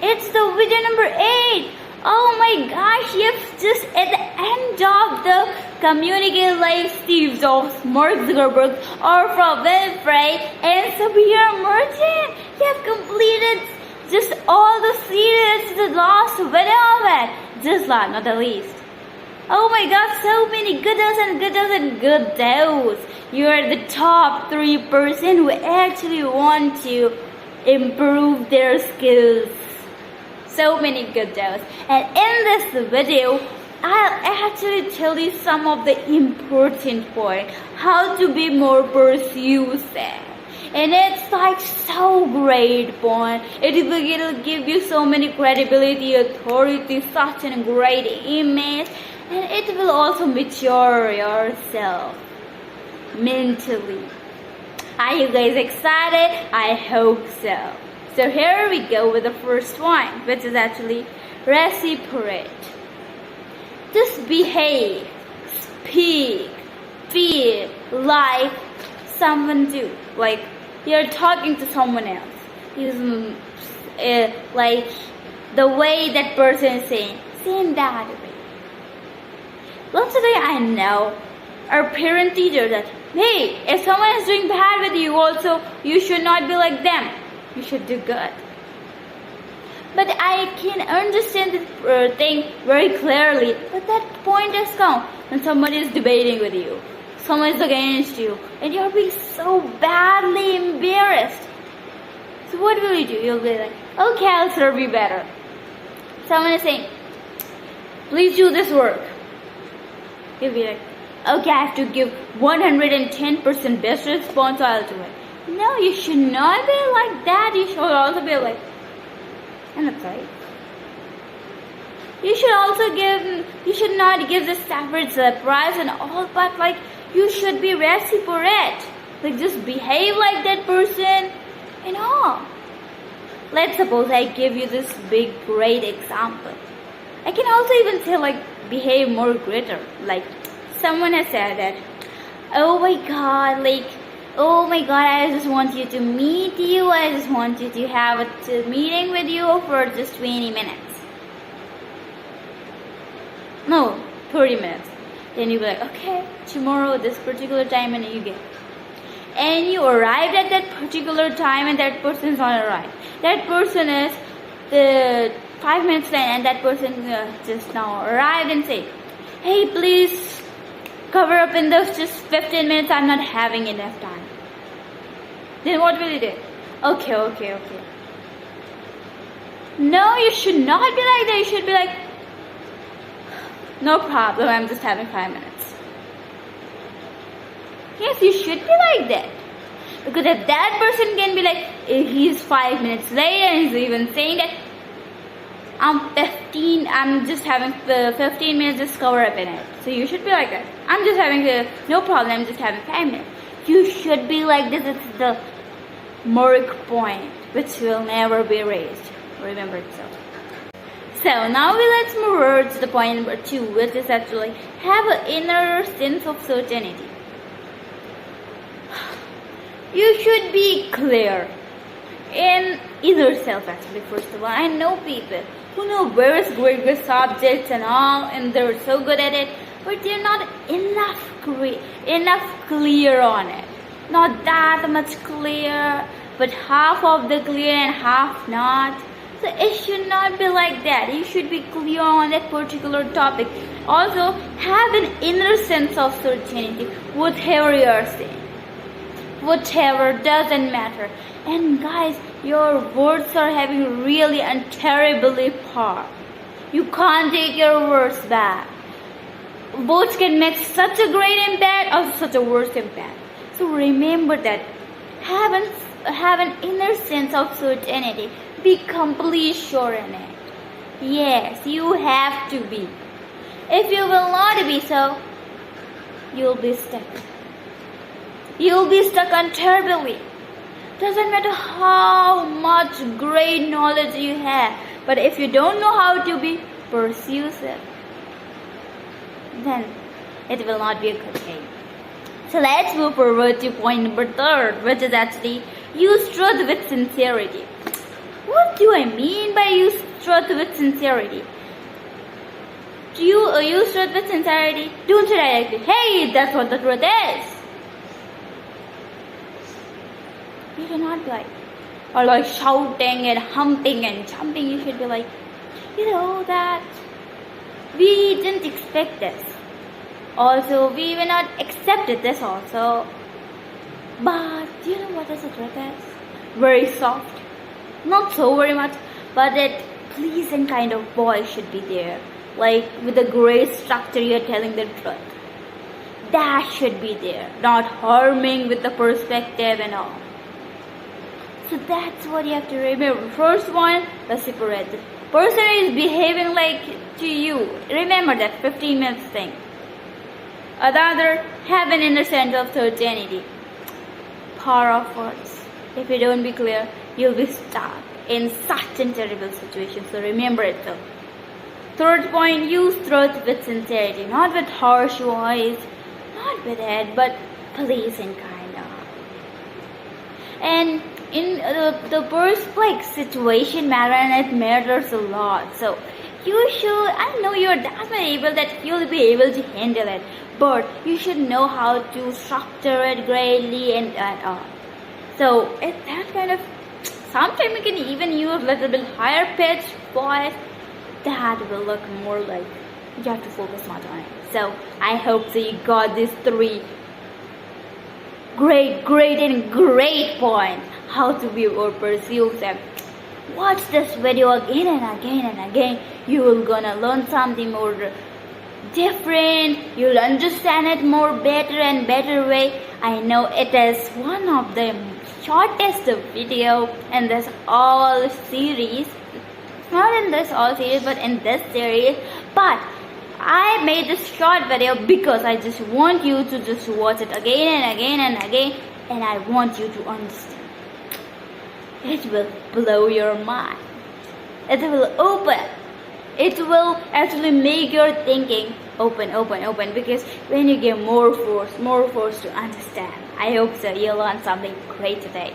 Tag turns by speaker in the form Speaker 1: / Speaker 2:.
Speaker 1: It's the video number 8. Oh my gosh, you've just at the end of the Communicate Live Steve Jobs, Mark Zuckerberg, Oprah, Winfrey, and Sabrina Merchant. You have completed just all the series, the last video of it. Just last, not the least. Oh my god, so many good deals. You are the top 3 person who actually want to improve their skills. So many good deals. And in this video, I'll actually tell you some of the important points. How to be more persuasive. And it's like so great point. It'll give you so many credibility, authority, such a great image. And it will also mature yourself mentally. Are you guys excited? I hope so. So here we go with the first one, which is actually reciprocate. Just behave, speak, feel like someone do. Like you're talking to someone else. Like the way that person is saying that way. Lots of times I know our parent teacher that, hey, if someone is doing bad with you also, you should not be like them. You should do good. But I can understand this thing very clearly. But that point has come when somebody is debating with you. Someone is against you. And you're being so badly embarrassed. So what will you do? You'll be like, okay, I'll serve you better. Someone is saying, please do this work. You'll be like, okay, I have to give 110% best response, so I'll do it. No, you should not be like that. You should also be like, and that's right. You should not give the separate surprise and all, but like, you should be reciprocate. Like, just behave like that person and all. Let's suppose I give you this big, great example. I can also even say like, behave more greater. Like, someone has said that, oh my god, I just want you to meet you. I just want you to have a meeting with you for just 20 minutes. No, 30 minutes. Then you'll be like, okay, tomorrow this particular time, and you get. And you arrived at that particular time and that person's not arrived. That person is the 5 minutes late and that person just now arrived and say, hey, please cover up in those just 15 minutes. I'm not having enough time. Then what will you do? Okay. No, you should not be like that. You should be like, no problem, I'm just having 5 minutes. Yes, you should be like that. Because if that person can be like, he's 5 minutes late and he's even saying that, I'm just having 15 minutes, just cover up in it. So you should be like that. I'm just having no problem, I'm just having 5 minutes. You should be like this. It's the mark point, which will never be erased. Remember it so. So now let's move over to the point number 2, which is actually have an inner sense of certainty. You should be clear in either self actually. First of all, I know people who know various great subjects and all, and they're so good at it, but they're not enough clear on it. Not that much clear, but half of the clear and half not. So it should not be like that. You should be clear on that particular topic. Also, have an inner sense of certainty. Whatever you are saying, whatever, doesn't matter. And guys, your words are having really and terribly power. You can't take your words back. Words can make such a great impact or such a worse impact. So remember that. Have an inner sense of certainty. Be completely sure in it. Yes, you have to be. If you will not be so, you'll be stuck. You'll be stuck on terribly. Doesn't matter how much great knowledge you have, but if you don't know how to be persuasive, then it will not be a good thing. So let's move forward to point number 3, which is actually use truth with sincerity. What do I mean by use truth with sincerity? Do you use truth with sincerity? Don't say directly, hey, that's what the truth is. You cannot be like shouting and humping and jumping. You should be like, that we didn't expect this. Also, we were not accepted this also. But do you know what is the truth is? Very soft. Not so very much, but that pleasing kind of voice should be there. Like with a great structure, you're telling the truth. That should be there. Not harming with the perspective and all. So that's what you have to remember. First one, reciprocate. The person is behaving like to you. Remember that 15 minutes thing. Another, have an inner sense of certainty. Power of words. If you don't be clear, you'll be stuck in such a terrible situation. So remember it though. Third point, use truth with sincerity. Not with harsh voice, not with it, but pleasing kind of. And in the first situation matter, and it matters a lot. So you should, I know you're that much able that you'll be able to handle it, but you should know how to structure it greatly and all. So it's that kind of, sometimes you can even use a little bit higher pitch voice. That will look more like you have to focus much on it. So I hope that you got these 3 great points how to view or perceive them. Watch this video again and again and again. You will gonna learn something more different. You'll understand it more better and better way. I know it is one of the shortest video in this all series. Not in this all series, but in this series. But I made this short video because I just want you to just watch it again and again and again, and I want you to understand. It will blow your mind. It will open. It will actually make your thinking open, because when you get more force to understand. I hope so you learned something great today.